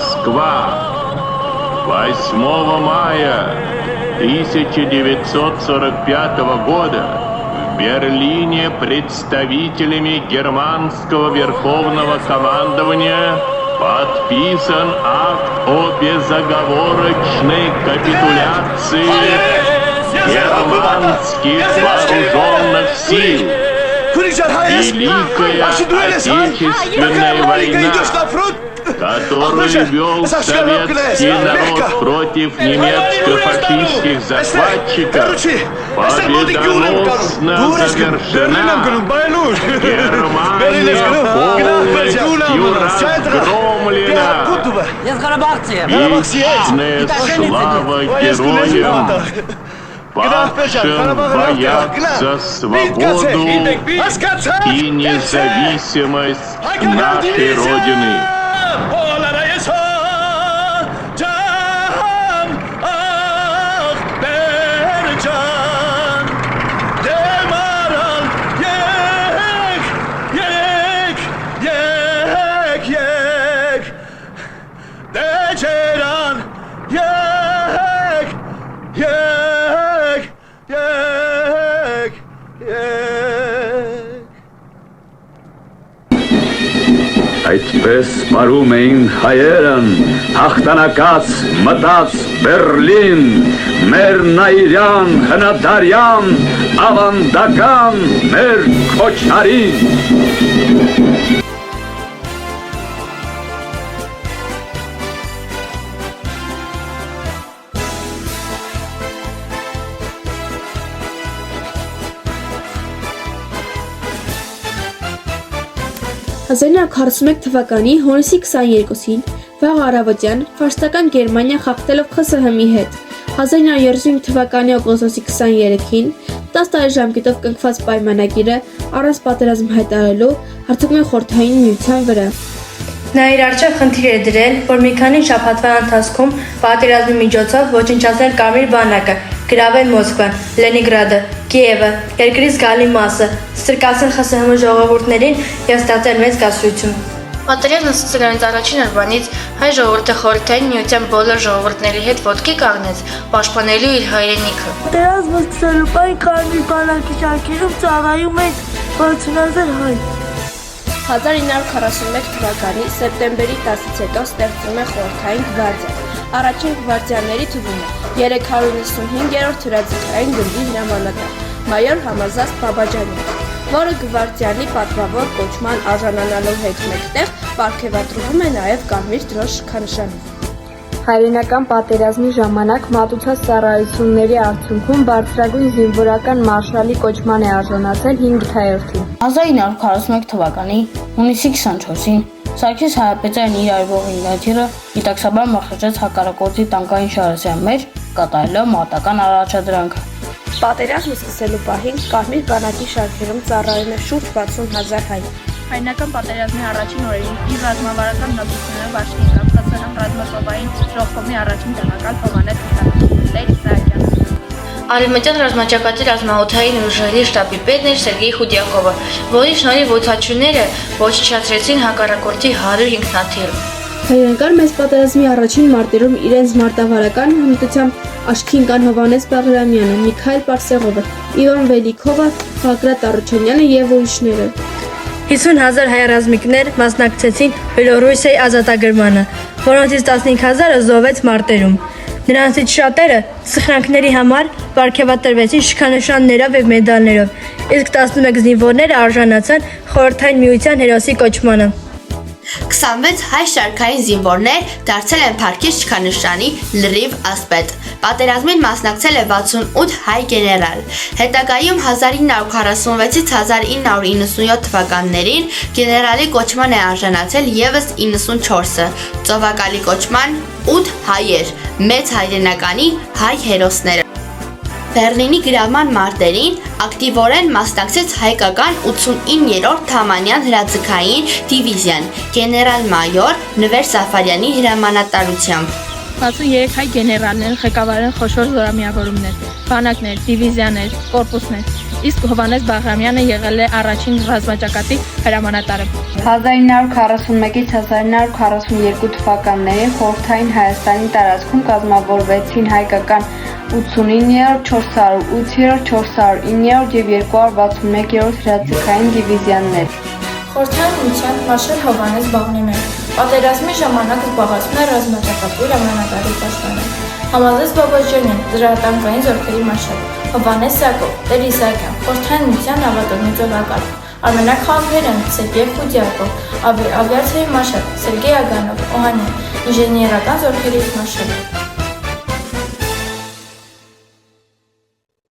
Москва. 8 мая 1945 года в Берлине представителями германского верховного командования подписан акт о безоговорочной капитуляции германских вооруженных сил. Великая Отечественная война, которую вел советский народ против немецко-фашистских захватчиков, победоносно завершена. Германия полностью разгромлена. Вечная слава героям, павшим боях за свободу и независимость нашей Родины. Այդպես պարում էին հայերն, հաղթանակած մտած Բերլին, մեր նայիրյան, հնադարյան, ավանդական մեր քոչարին։ «1941 թվականի հունիսի 22-ին վաղ առավոտյան ֆաշիստական Գերմանիա խախտելով ԽՍՀՄ-ի հետ, 1935 թվականի օգոստոսի 23-ին 10 տարի ժամկետով կնքված պայմանագիրը առանց պատերազմ հայտարարելու հարձակվում է Խորհրդային Միության վրա։ Նա իր առջև խնդիր է դրել, որ մի քանի շաբաթվա ընթացքում պատերազմի միջոցով ոչնչացնել Կարմիր բանակը, գրավել Մոսկվան, Լենինգրադը, Կիևը, երկրի զգալի մասը, ստրկացնել ԽՍՀՄ ժողովուրդներին և ստացել մեծ կասրություն։ Պատերազմը սկսելուց առաջին օրվանից հայ ժողովուրդը Խորհրդային Միության բոլոր ժողովուրդների հետ ոտքի կանգնեց, պաշտպանելու իր հայրենիքը։ Պատերազմը սկսելու պահին Կարմիր բանակի շարքերում ծառայում էին 60,000 հայ։ 1941 թվականի սեպտեմբերի 10-ից հետո ստեղծվում է Խորհրդային գվարդիա, առաջին գվարդիաների թվում է 395-րդ հրաձգային գնդի հրամանատար մայոր Համազասպ Բաբաջանյանը, որը գվարդիանի պատվավոր կոչման արժանանալու հետ մեկտեղ պարգևատրվում է նաև Կարմիր դրոշ շքանշանով։ Հայրենական պատերազմի ժամանակ մատուցած ծառայությունների արդյունքում բարձրագույն զինվորական մարշալի կոչման է արժանացել 5-րդին։ 1941 թվականի հունիսի 24-ին Սարգիս Հայապետյանն իր այրվող ինքնաթիռը գիտակցաբար մխրճեց հակառակորդի տանկային շարժության մեջ, կատարելով մարտական առաջադրանքը։ Պատերազմը սկսելու պահին Կարմիր բանակի շարքերում ծառայում է շուրջ 60,000 հայ։ Հայրենական պատերազմի առաջին օրերին իր ռազմավարական նորություններով աչքի ընկավ ԽՍՀՄ ռազմածովային ժողովի առաջին տեղակալ Հովհաննես Իսահակյանը։ Արևմտյան ռազմաճակատի ռազմաօդային ուժերի շտաբի պետն էր Սերգեյ Խուդիակովը, որի շնորհիվ օդաչուները ոչնչացրեցին հակառակորդի 100 ինքնաթիռ։ Հայրենական մեծ պատերազմի առաջին մարտերում իրենց մարտավարական հմտությամբ աչքի ընկան Հովհաննես Բաղրամյանը, Միքայել Պարսեղովը, Իվան Վելիքովը, Բագրատ Առաքելյանը և ուրիշները։ 50,000 հայ ռազմիկներ մասնակցեցին Բելոռուսիայի ազատագրմանը, որոնցից 15,000-ը զոհվեց մարտերում։ Նրանցից շատերը սխրանքների համար պարգևատրվեցին շքանշաններով և մեդալներով, իսկ 11 զինվորները արժանացան Խորհրդային Միության հերոսի կոչմանը։ 26 հայ շարքային զինվորներ դարձել են Փառքի շքանշանի լրիվ ասպետ։ Պատերազմին մասնակցել է 68 հայ գեներալ։ Հետագայում 1946-ից 1997 թվականներին գեներալի կոչման է արժանացել ևս 94-ը, ծովակալի կոչման 8 հայեր, մեծ հայրենականի հայ հերոսները։ Բեռլինի գրավման մարտերին ակտիվորեն մասնակցեց հայկական 89-րդ Թամանյան հրաձգային դիվիզիան գեներալ-մայոր Նվեր Սաֆարյանի հրամանատարությամբ։ 63 հայ գեներալներ ղեկավարել խոշոր զորամիավորումներ, բանակներ, դիվիզիաներ, կորպուսներ։ իսկ Հովհաննես Բաղրամյանը եղել է առաջին ռազմաճակատի հրամանատարը։ 1941-ից 1942 թվականներին Խորհրդային Հայաստանի տարածքում կազմավորվեցին հայկական 89-րդ, 408-րդ, 409-րդ եւ 261-րդ հրաձգային դիվիզիաներ։ Խորհրդային միության մարշալ Հովհաննես Բաղրամյան պատերազմի ժամանակ զբաղեցնում է ռազմաճակատի հրամանատարի պաշտոնը։ Համազես Բաբաջանյան դրատանկային զորքերի մարշալ, Հովհաննես Սակով, Տեր Իսահակյան, Խորհրդային միության ավատորմի ծովակարգ, Արմենակ Խալափերյան, Սերգեյ Խուդիակով, ավիացիայի մարշալ, Սերգեյ Ագանով, Օհանյան, ինժեներական զորքերի մարշալ։